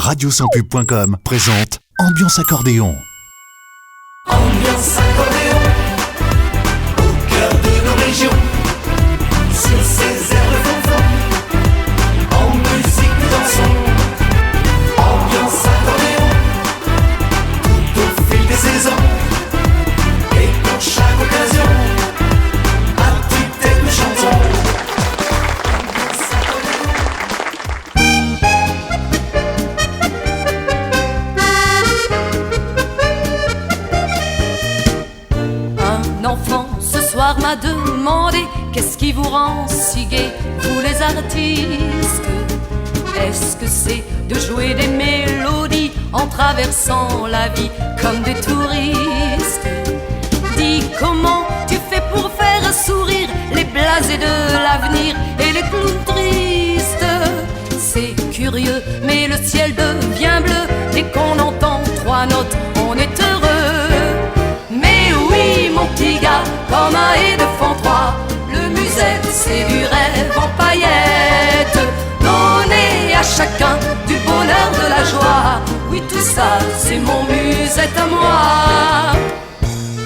Radiosanspub.com présente Ambiance Accordéon. Ambiance accordéon, au cœur de nos régions, sur ces airs de fanfan, en musique nous dansons. Ambiance accordéon, tout au fil des saisons, et pour chaque occasion, à tue-tête nous chantons. Un enfant ce soir m'a demandé: qu'est-ce qui vous rend si gai, vous les artistes? Est-ce que c'est de jouer des mélodies en traversant la vie comme des touristes? Dis, comment tu fais pour faire sourire les blasés de l'avenir et les clowns tristes? C'est curieux, mais le ciel devient bleu dès qu'on entend trois notes, on est heureux. Mais oui, mon petit gars, comme un et de fond trois, le musette, c'est du rêve en paillettes. Donner à chacun du bonheur, de la joie, oui, tout ça, c'est mon musette à moi.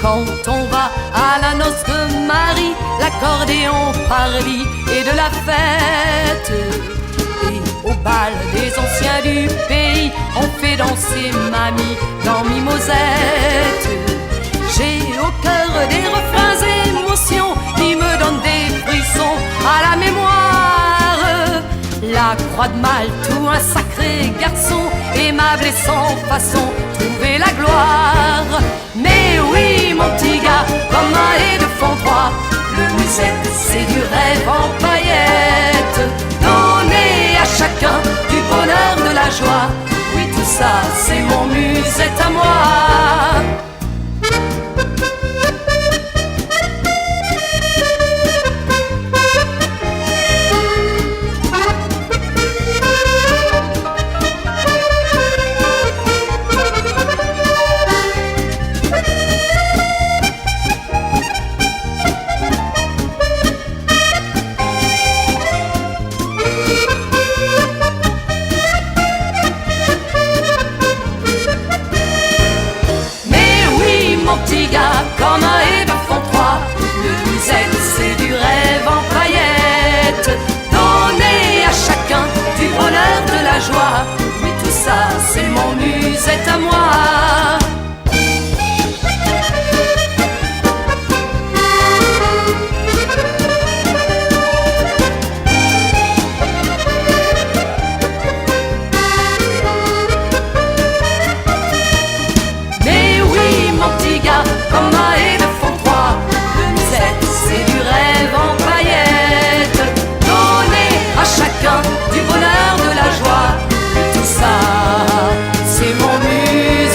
Quand on va à la noce de Marie, l'accordéon parle et de la fête. Et au bal des anciens du pays, on fait danser mamie dans Mimosette. J'ai au cœur des refrains émotions qui me donnent des frissons à la mémoire. La croix de Malte ou un sacré garçon, aimable et sans façon, trouver la gloire. Mais oui, mon petit gars, comme un et de fond trois, le musette, c'est du rêve en paillettes. Donner à chacun du bonheur, de la joie, oui, tout ça, c'est mon musette à moi. Comme un et de fond trois, le musette, c'est du rêve en paillettes. Donner à chacun du bonheur, de la joie, oui, tout ça, c'est mon musette à moi. Comme un et de fond trois, le musette, c'est du rêve en paillettes. Donner à chacun du bonheur, de la joie, tout ça, c'est mon musette.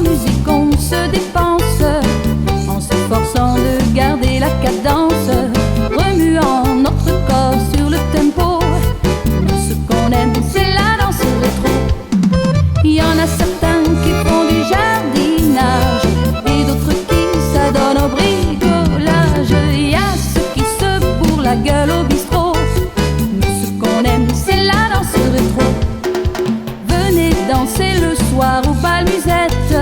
musique on se dépense en s'efforçant de garder la cadence, remuant notre corps sur le tempo. Nous, ce qu'on aime, c'est la danse rétro. Il y en a certains qui font du jardinage et d'autres qui s'adonnent au bricolage. Il y a ceux qui se bourrent la gueule au bistrot. Nous, ce qu'on aime, c'est la danse rétro. Venez danser le soir au bal musette.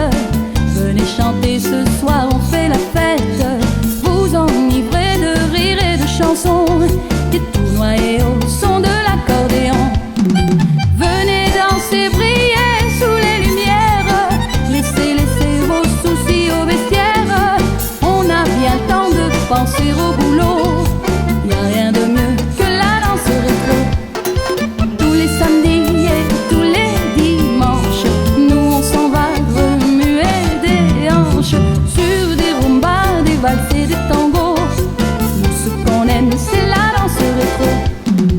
Venez chanter ce soir, on fait la fête. Vous enivrez de rire et de chansons et tout noyé au son de l'accordéon. Venez danser, briller sous les lumières. Laissez vos soucis au vestiaire. On a bien le temps de penser au boulot. Y a rien de mieux que la danse rétro. Tous les samedis et tous les dimanches, nous on s'en va remuer des hanches sur des rumbas, des valses et des tangos. Nous, ce qu'on aime, c'est la danse rétro.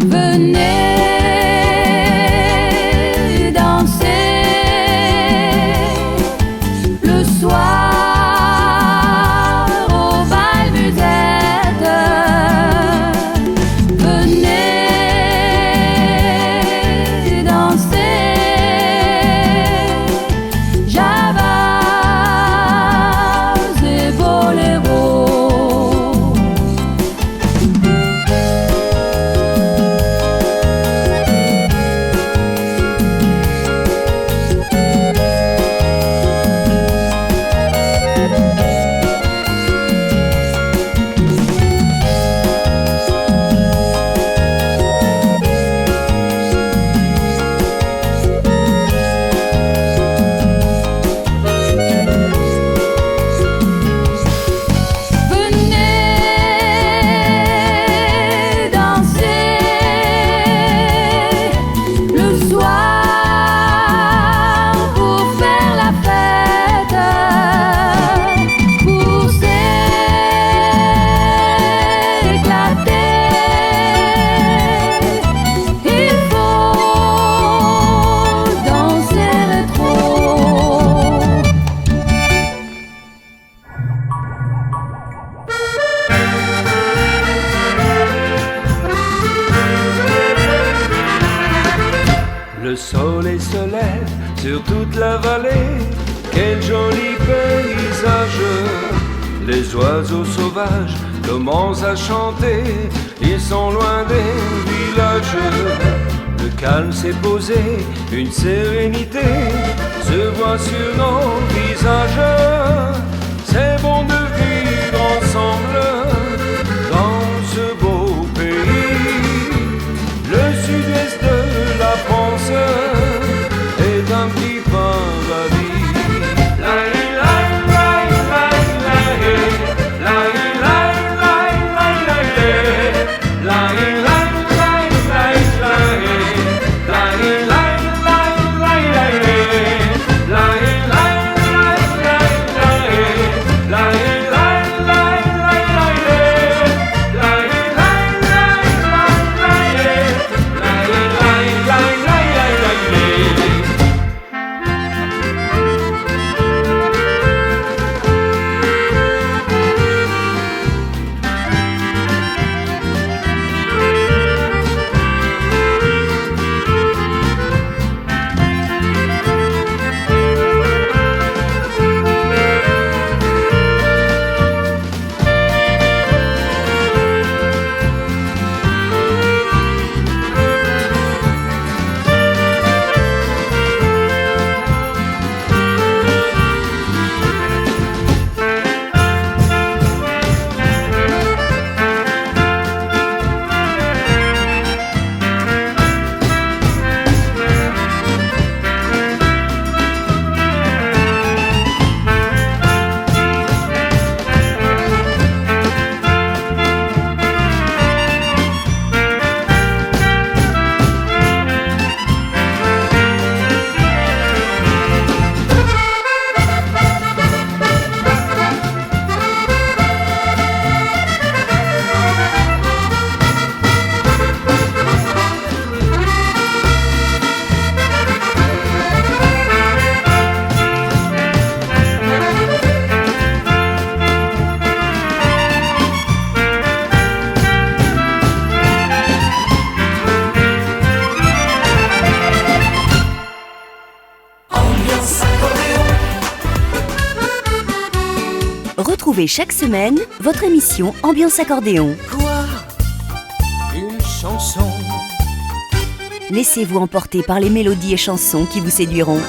Venez danser le soir au bal musette. Venez danser Javas et boléros. Venez danser le soir pour faire la fête, pour s'éclater. Il faut danser rétro. Le soleil se lève sur toute la vallée, quel joli paysage. Les oiseaux sauvages commencent à chanter, ils sont loin des villages. Le calme s'est posé, une sérénité se voit sur nos visages. C'est bon de vivre ensemble dans ce beau pays. Le sud-est de la France est un petit paradis. La la la la la la la la la la la la Retrouvez chaque semaine votre émission Ambiance Accordéon. Quoi? Une chanson? Laissez-vous emporter par les mélodies et chansons qui vous séduiront.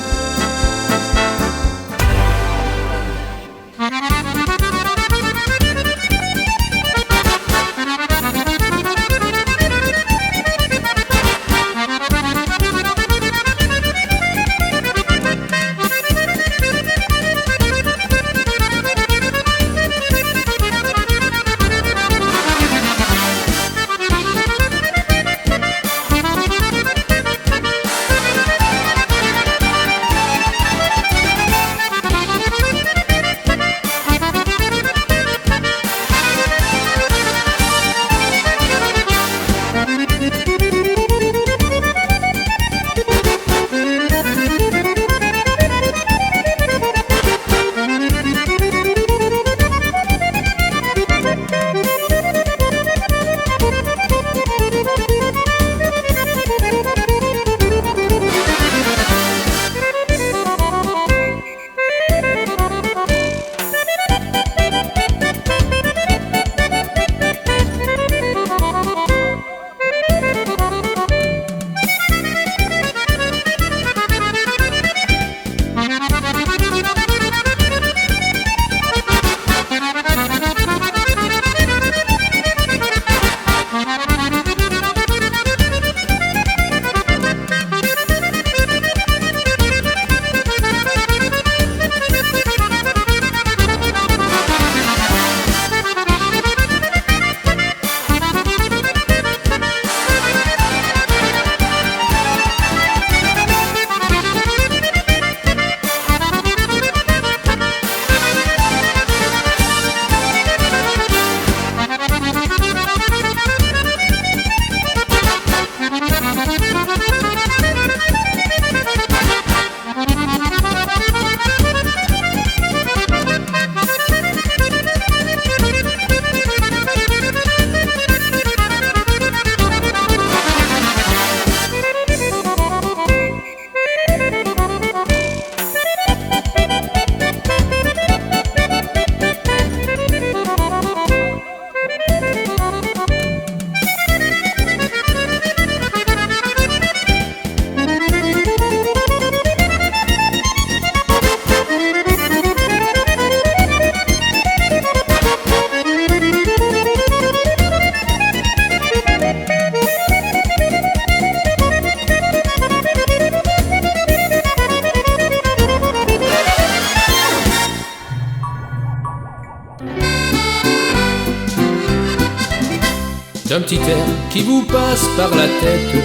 D'un petit air qui vous passe par la tête,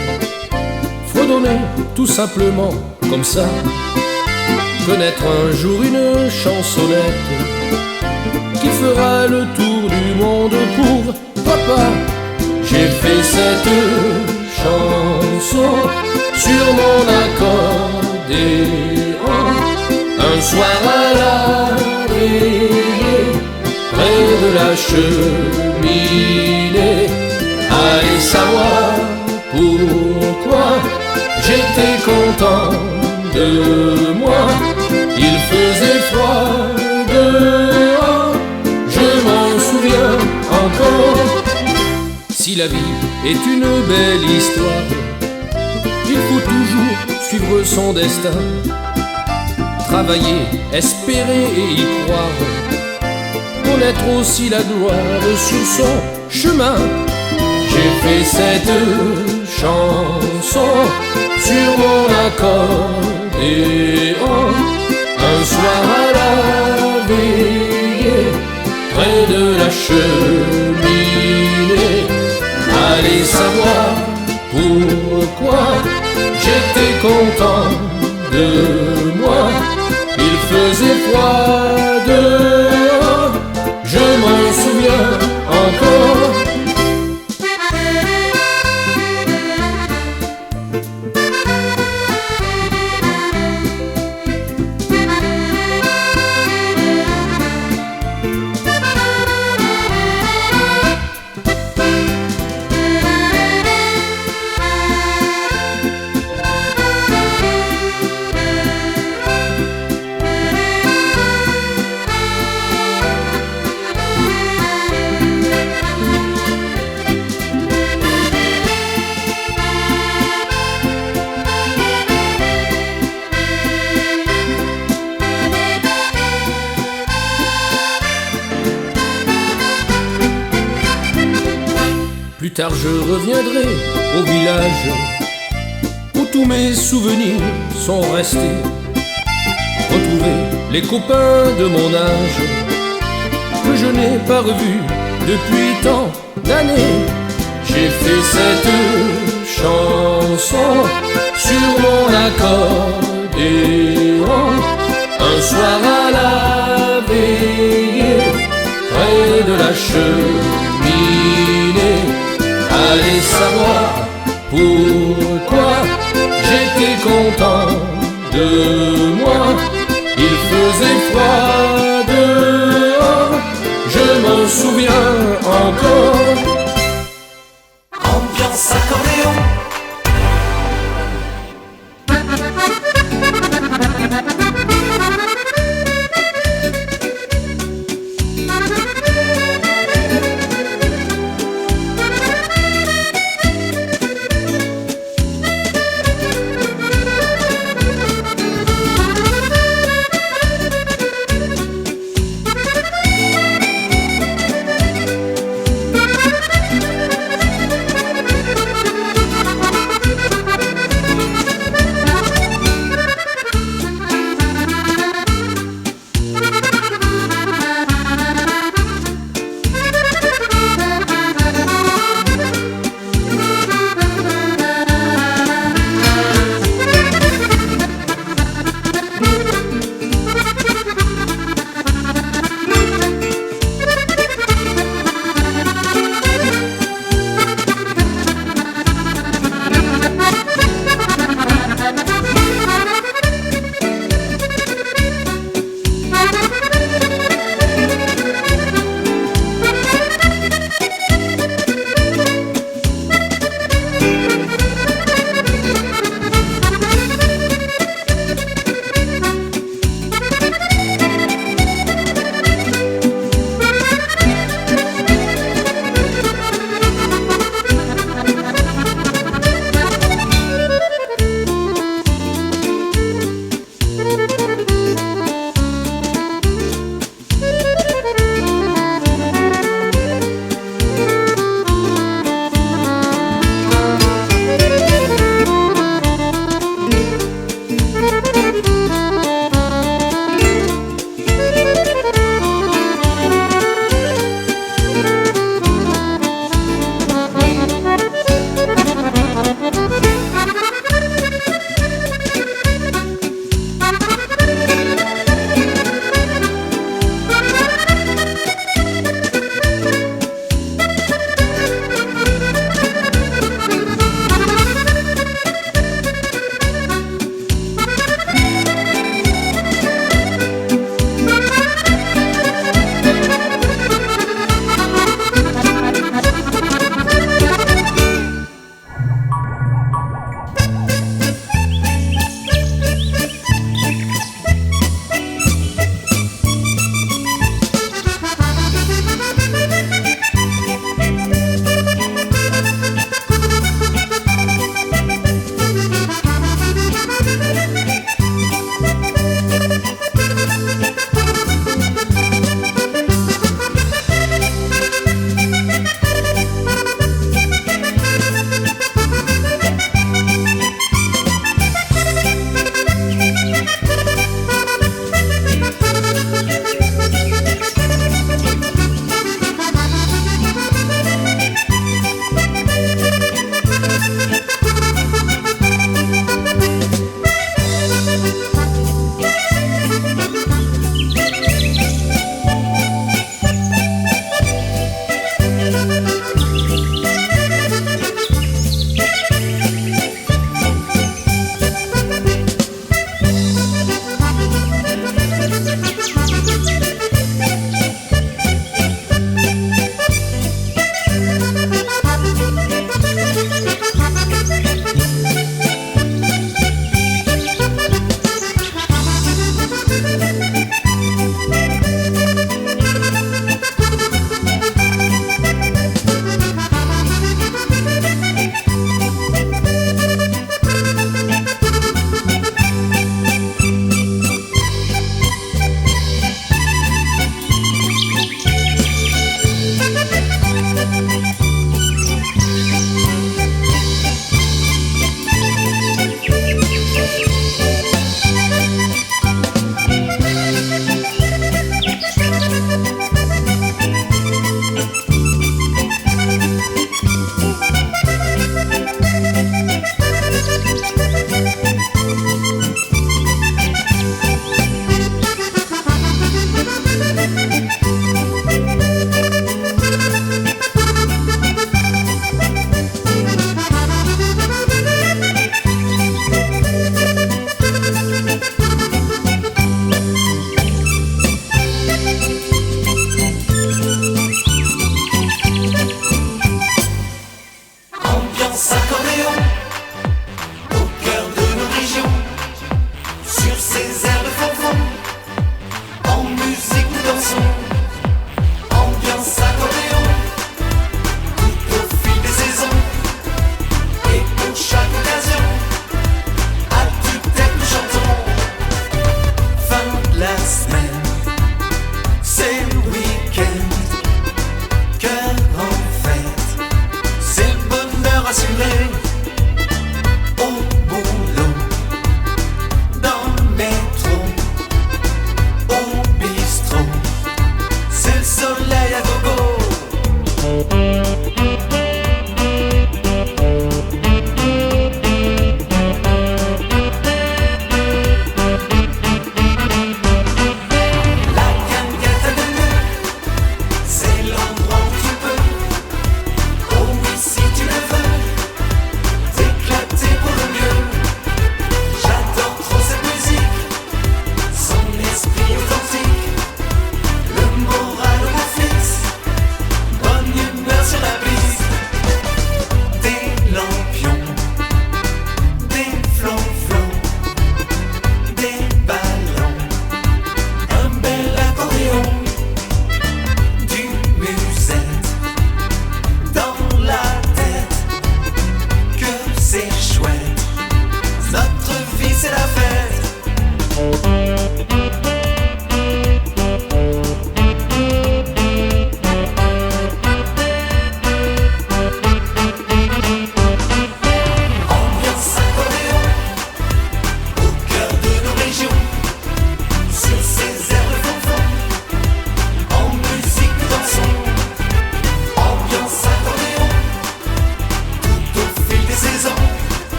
fredonnez tout simplement comme ça, connaître un jour une chansonnette qui fera le tour du monde pour papa. J'ai fait cette chanson sur mon accordéon un soir à la veillée, près de la cheminée. Allez savoir pourquoi j'étais content de moi. Il faisait froid dehors, je m'en souviens encore. Si la vie est une belle histoire, il faut toujours suivre son destin, travailler, espérer et y croire, connaître aussi la gloire sur son chemin. J'ai fait cette chanson sur mon accordéon un soir à la veillée, près de la cheminée. Allez savoir pourquoi j'étais content de moi. Il faisait froid dehors, je m'en souviens encore. tard je reviendrai au village où tous mes souvenirs sont restés. Retrouver les copains de mon âge que je n'ai pas revus depuis tant d'années. J'ai fait cette chanson sur mon accordéon un soir à la veillée près de la cheminée. Allez savoir pourquoi j'étais content de moi. Il faisait froid dehors, je m'en souviens encore. Ambiance accordéon.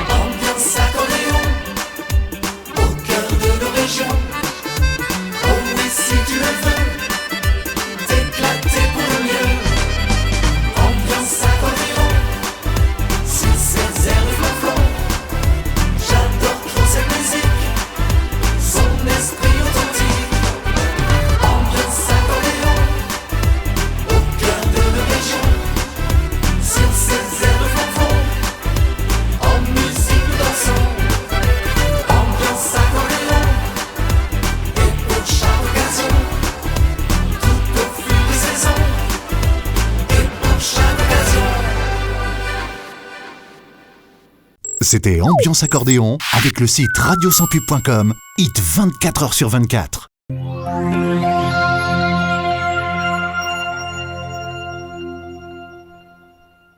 Ambiance accordéon au cœur de nos régions. Oh oui, si tu le veux, t'éclater pour le mieux. Ambiance accordéon sur ces airs de flonflon. J'adore trop cette musique, son esprit authentique. Ambiance accordéon au cœur de nos régions. Sur ces airs de flonflon, en musique nous dansons. Ambiance accordéon, et pour chaque occasion, tout au fil des saisons, et pour chaque occasion. C'était Ambiance Accordéon avec le site radiosantpub.com, hit 24h sur 24.